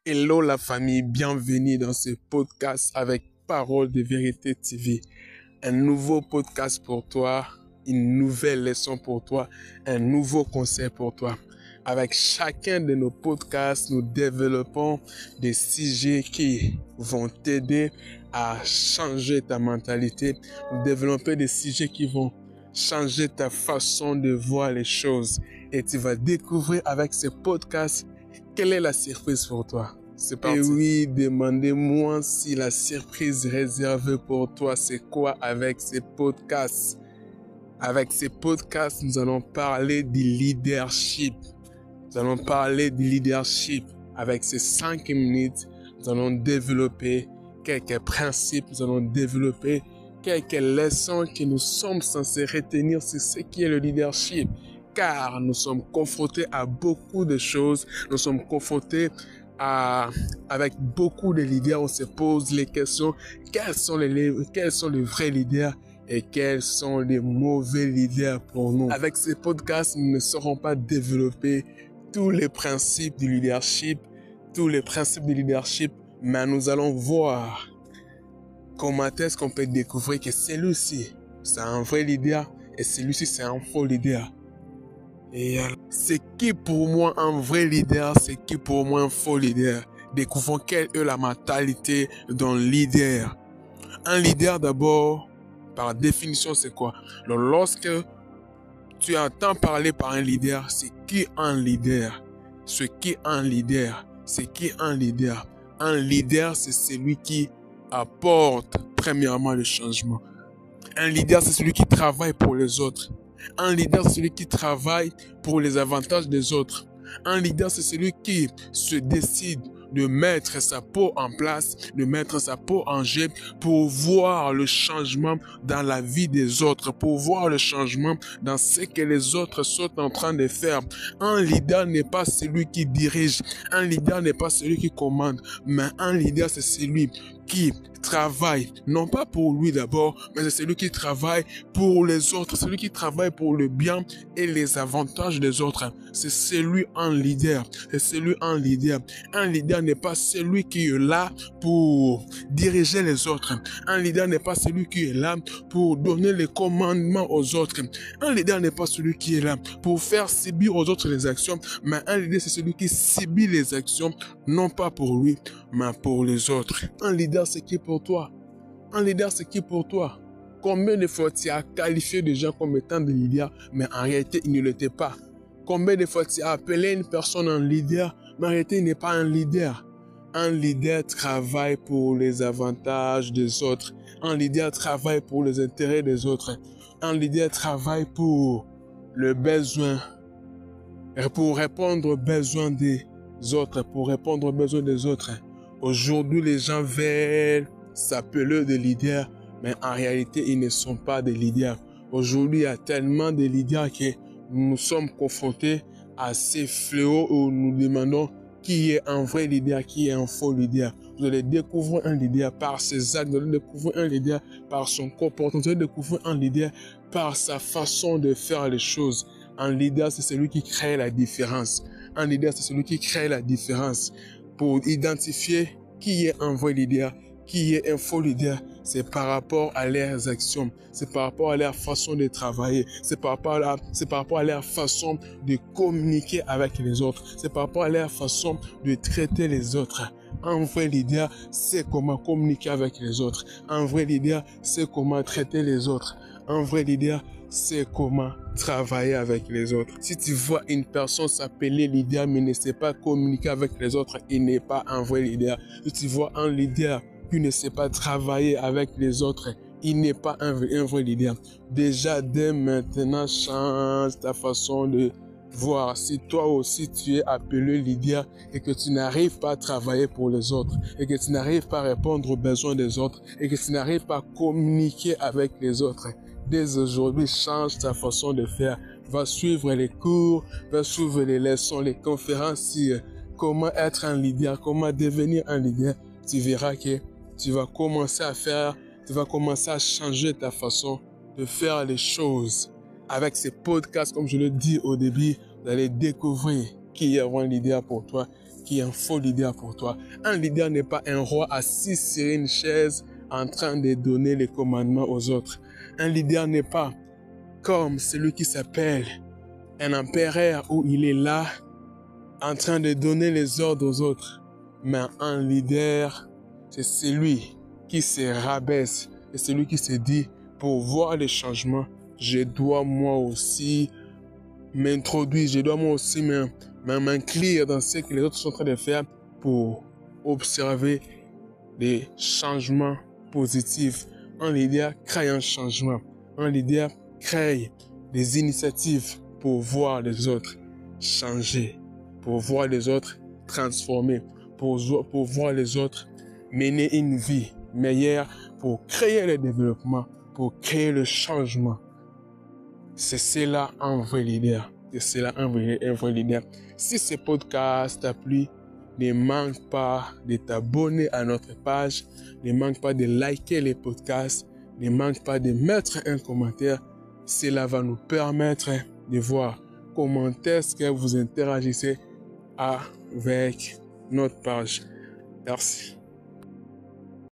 Hello la famille, bienvenue dans ce podcast avec Parole de Vérité TV. Un nouveau podcast pour toi, une nouvelle leçon pour toi, un nouveau conseil pour toi. Avec chacun de nos podcasts, nous développons des sujets qui vont t'aider à changer ta mentalité. Nous développons des sujets qui vont changer ta façon de voir les choses. Et tu vas découvrir avec ce podcast quelle est la surprise pour toi. C'est parti. Et oui, demandez-moi si la surprise réservée pour toi, c'est quoi avec ces podcasts. Avec ces podcasts, nous allons parler du leadership. Nous allons parler du leadership. Avec ces 5 minutes, nous allons développer quelques principes, nous allons développer quelques leçons que nous sommes censés retenir sur ce qui est le leadership. Car nous sommes confrontés à beaucoup de choses, nous sommes confrontés avec beaucoup de leaders. On se pose les questions, quels sont les vrais leaders et quels sont les mauvais leaders pour nous. Avec ces podcasts, nous ne saurons pas développer tous les principes du leadership, mais nous allons voir comment est-ce qu'on peut découvrir que celui-ci, c'est un vrai leader et celui-ci, c'est un faux leader. Et c'est qui pour moi un vrai leader, c'est qui pour moi un faux leader. Découvrons quelle est la mentalité d'un leader. Un leader d'abord, par définition, c'est quoi? Donc, lorsque tu entends parler par un leader, c'est qui un leader? C'est qui un leader? C'est qui un leader? Un leader, c'est celui qui apporte premièrement le changement. Un leader, c'est celui qui travaille pour les autres. Un leader, c'est celui qui travaille pour les avantages des autres. Un leader, c'est celui qui se décide de mettre sa peau en place, de mettre sa peau en jeu pour voir le changement dans la vie des autres, pour voir le changement dans ce que les autres sont en train de faire. Un leader n'est pas celui qui dirige, un leader n'est pas celui qui commande, mais un leader, c'est celui qui travaille, non pas pour lui d'abord, mais c'est celui qui travaille pour les autres, celui qui travaille pour le bien et les avantages des autres. C'est celui un leader, c'est celui un leader. Un leader n'est pas celui qui est là pour diriger les autres. Un leader n'est pas celui qui est là pour donner les commandements aux autres. Un leader n'est pas celui qui est là pour faire subir aux autres les actions, mais un leader, c'est celui qui subit les actions, non pas pour lui, mais pour les autres. Un leader, c'est qui pour toi? Un leader, c'est qui pour toi? Combien de fois tu as qualifié des gens comme étant des leaders, mais en réalité, ils ne l'étaient pas? Combien de fois tu as appelé une personne un leader, mais en réalité, il n'est pas un leader? Un leader travaille pour les avantages des autres. Un leader travaille pour les intérêts des autres. Un leader travaille pour le besoin, pour répondre aux besoins des autres, pour répondre aux besoins des autres. Aujourd'hui, les gens veulent s'appeler des leaders, mais en réalité, ils ne sont pas des leaders. Aujourd'hui, il y a tellement de leaders que nous sommes confrontés à ces fléaux où nous demandons qui est un vrai leader, qui est un faux leader. Vous allez découvrir un leader par ses actes, vous allez découvrir un leader par son comportement, vous allez découvrir un leader par sa façon de faire les choses. Un leader, c'est celui qui crée la différence. Un leader, c'est celui qui crée la différence. Pour identifier qui est un vrai leader, qui est un faux leader, c'est par rapport à leurs actions, c'est par rapport à leur façon de travailler, c'est par rapport à leur façon de communiquer avec les autres, c'est par rapport à leur façon de traiter les autres. Un vrai leader sait comment communiquer avec les autres. Un vrai leader sait comment traiter les autres. Un vrai leader sait comment travailler avec les autres. Si tu vois une personne s'appeler leader mais ne sait pas communiquer avec les autres, il n'est pas un vrai leader. Si tu vois un leader qui ne sait pas travailler avec les autres, il n'est pas un vrai leader. Déjà, dès maintenant, change ta façon de voir. Si toi aussi tu es appelé leader et que tu n'arrives pas à travailler pour les autres et que tu n'arrives pas à répondre aux besoins des autres et que tu n'arrives pas à communiquer avec les autres, dès aujourd'hui, change ta façon de faire. Va suivre les cours, va suivre les leçons, les conférences sur comment être un leader, comment devenir un leader. Tu verras que tu vas commencer à changer ta façon de faire les choses. Avec ces podcasts, comme je le dis au début, vous allez découvrir qui est un leader pour toi, qui est un faux leader pour toi. Un leader n'est pas un roi assis sur une chaise en train de donner les commandements aux autres. Un leader n'est pas comme celui qui s'appelle un empereur où il est là en train de donner les ordres aux autres. Mais un leader, c'est celui qui se rabaisse, c'est celui qui se dit, pour voir les changements, je dois moi aussi m'introduire, je dois moi aussi m'inclure dans ce que les autres sont en train de faire pour observer des changements positifs. Un leader crée un changement. Un leader crée des initiatives pour voir les autres changer, pour voir les autres transformer, pour voir les autres mener une vie meilleure, pour créer le développement, pour créer le changement. C'est cela un vrai leader. C'est cela un vrai leader. Si ce podcast t'a plu, ne manque pas de t'abonner à notre page, ne manque pas de liker les podcasts, ne manque pas de mettre un commentaire. Cela va nous permettre de voir comment est-ce que vous interagissez avec notre page. Merci.